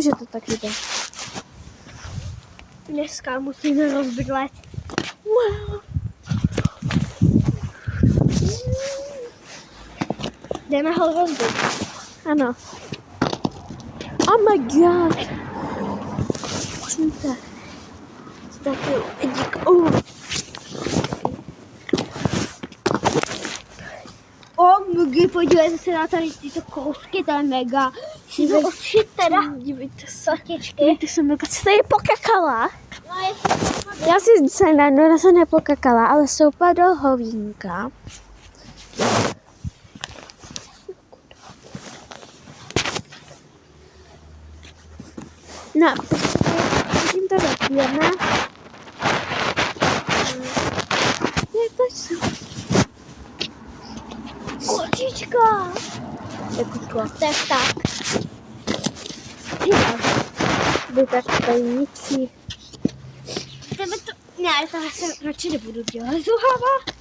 že to tak jde. Dneska musíme rozbydlet. Wow. Jdeme ho rozbít. Ano. Oh my god. Čumte. Taky dík. Mugy, podívejte se na tady tyto kousky, to je mega. Si to odšit teda. Dívejte se. Patičky. Dívejte se, Milka, co tady pokakala? No, je to Já si se nepokakala, ale soupa do hovínka. No, tím to zapijeme. Je to co? kočička. Jako To je tak. by tak tady ničí. Jdeme to... Ne, to se radši nebudu dělat. Zuhava.